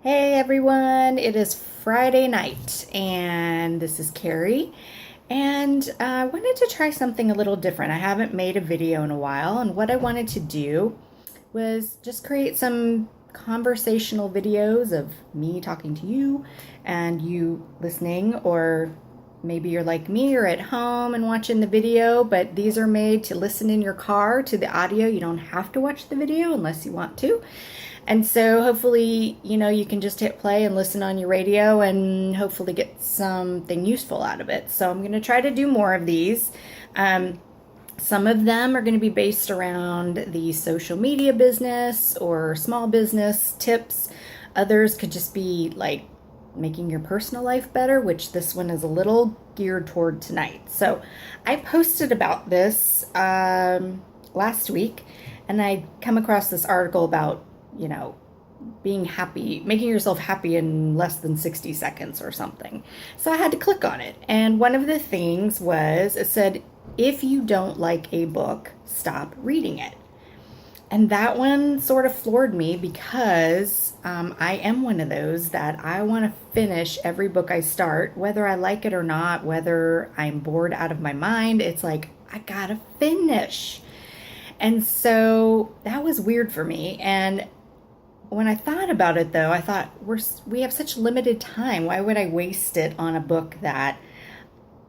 Hey everyone, it is Friday night and this is Carrie. And I wanted to try something a little different. I haven't made a video in a while, and what I wanted to do was just create some conversational videos of me talking to you and you listening, or maybe you're like me, you're at home and watching the video, but these are made to listen in your car to the audio. You don't have to watch the video unless you want to. And so hopefully, you can just hit play and listen on your radio and hopefully get something useful out of it. So I'm going to try to do more of these. Some of them are going to be based around the social media business or small business tips. Others could just be like making your personal life better, which this one is a little geared toward tonight. So I posted about this last week, and I come across this article about being happy, making yourself happy in less than 60 seconds or something. So I had to click on it. And one of the things was, it said, if you don't like a book, stop reading it. And that one sort of floored me because I am one of those that I want to finish every book I start, whether I like it or not, whether I'm bored out of my mind. It's like, I gotta finish. And so that was weird for me. And when I thought about it, though, I thought we have such limited time. Why would I waste it on a book that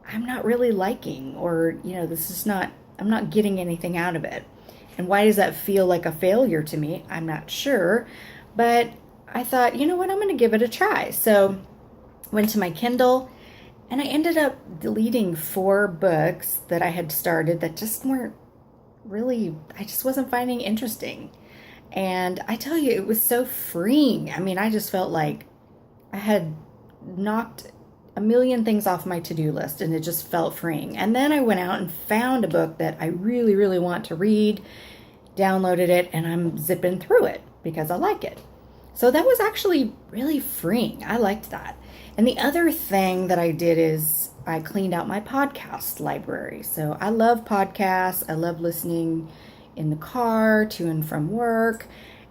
I'm not really liking, or I'm not getting anything out of it? And why does that feel like a failure to me? I'm not sure, but I thought, you know what, I'm going to give it a try. So went to my Kindle, and I ended up deleting 4 books that I had started that just weren't really, I just wasn't finding interesting. And I tell you, it was so freeing. I mean, I just felt like I had knocked a million things off my to-do list, and it just felt freeing. And then I went out and found a book that I really, really want to read, downloaded it, and I'm zipping through it because I like it. So that was actually really freeing. I liked that. And the other thing that I did is I cleaned out my podcast library. So I love podcasts. I love listening in the car to and from work.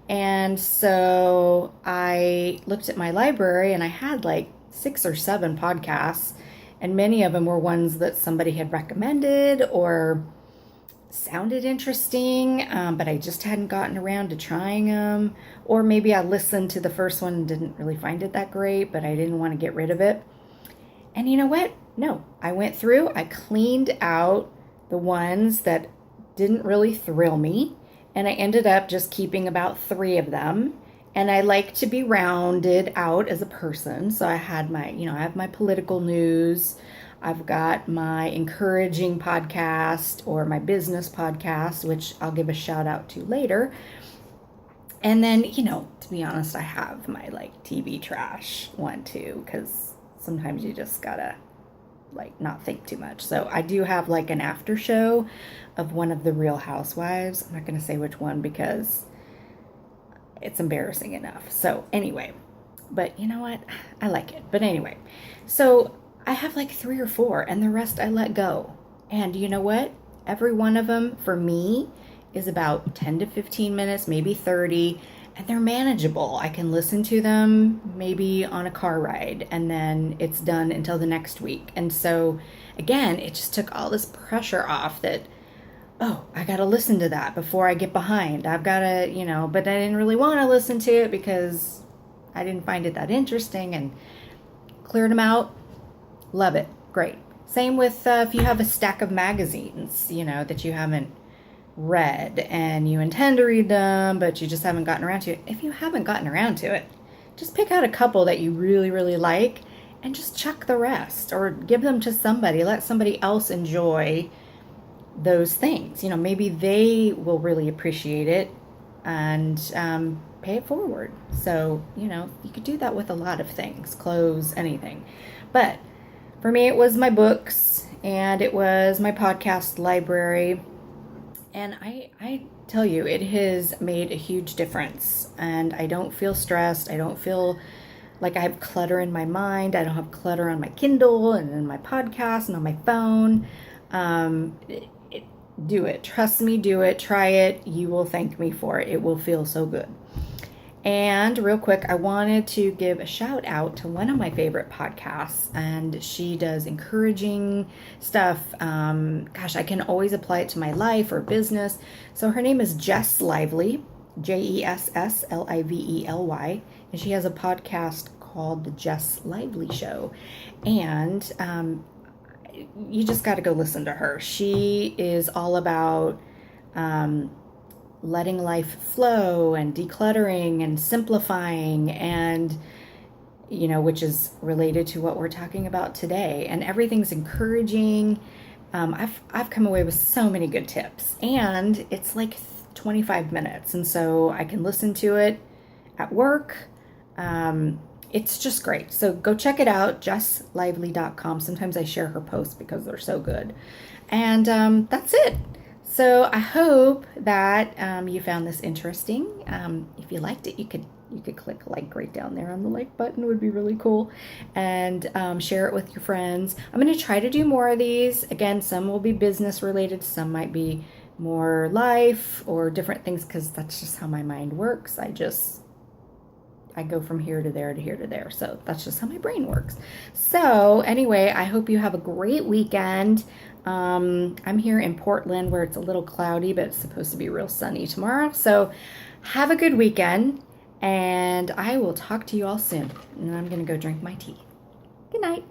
And so I looked at my library, and I had like 6 or 7 podcasts, and many of them were ones that somebody had recommended or sounded interesting, but I just hadn't gotten around to trying them. Or maybe I listened to the first one and didn't really find it that great, but I didn't want to get rid of it. And you know what? No, I went through, I cleaned out the ones that didn't really thrill me, and I ended up just keeping about 3 of them. And I like to be rounded out as a person. So I had I have my political news. I've got my encouraging podcast, or my business podcast, which I'll give a shout out to later. And then, to be honest, I have my like TV trash one too, because sometimes you just gotta like not think too much. So I do have like an after show of one of the Real Housewives. I'm not going to say which one because it's embarrassing enough. So anyway, but you know what? I like it. But anyway, so I have like 3 or 4, and the rest I let go. And you know what? Every one of them for me is about 10 to 15 minutes, maybe 30, and they're manageable. I can listen to them maybe on a car ride, and then it's done until the next week. And so again, it just took all this pressure off that, oh, I got to listen to that before I get behind. I've got to, but I didn't really want to listen to it because I didn't find it that interesting, and cleared them out. Love it. Great. Same with if you have a stack of magazines, that you haven't read and you intend to read them, but you just haven't gotten around to it. If you haven't gotten around to it, just pick out a couple that you really, really like and just chuck the rest, or give them to somebody. Let somebody else enjoy those things. Maybe they will really appreciate it and pay it forward. So, you could do that with a lot of things, clothes, anything. But for me, it was my books and it was my podcast library. And I tell you, it has made a huge difference. And I don't feel stressed. I don't feel like I have clutter in my mind. I don't have clutter on my Kindle and in my podcast and on my phone. Do it. Trust me, do it. Try it. You will thank me for it. It will feel so good. And real quick, I wanted to give a shout out to one of my favorite podcasts, and she does encouraging stuff. Gosh, I can always apply it to my life or business. So her name is Jess Lively, Jessslively, and she has a podcast called The Jess Lively Show. And you just got to go listen to her. She is all about letting life flow and decluttering and simplifying, and which is related to what we're talking about today. And everything's encouraging. I've come away with so many good tips, and it's like 25 minutes, and so I can listen to it at work. It's just great. So go check it out, jesslively.com. Sometimes I share her posts because they're so good. And that's it. So I hope that you found this interesting. If you liked it, you could click like right down there on the like button. It would be really cool. And share it with your friends. I'm going to try to do more of these. Again, some will be business related. Some might be more life or different things, because that's just how my mind works. I go from here to there to here to there. So that's just how my brain works. So anyway, I hope you have a great weekend. I'm here in Portland where it's a little cloudy, but it's supposed to be real sunny tomorrow. So have a good weekend, and I will talk to you all soon. And I'm going to go drink my tea. Good night.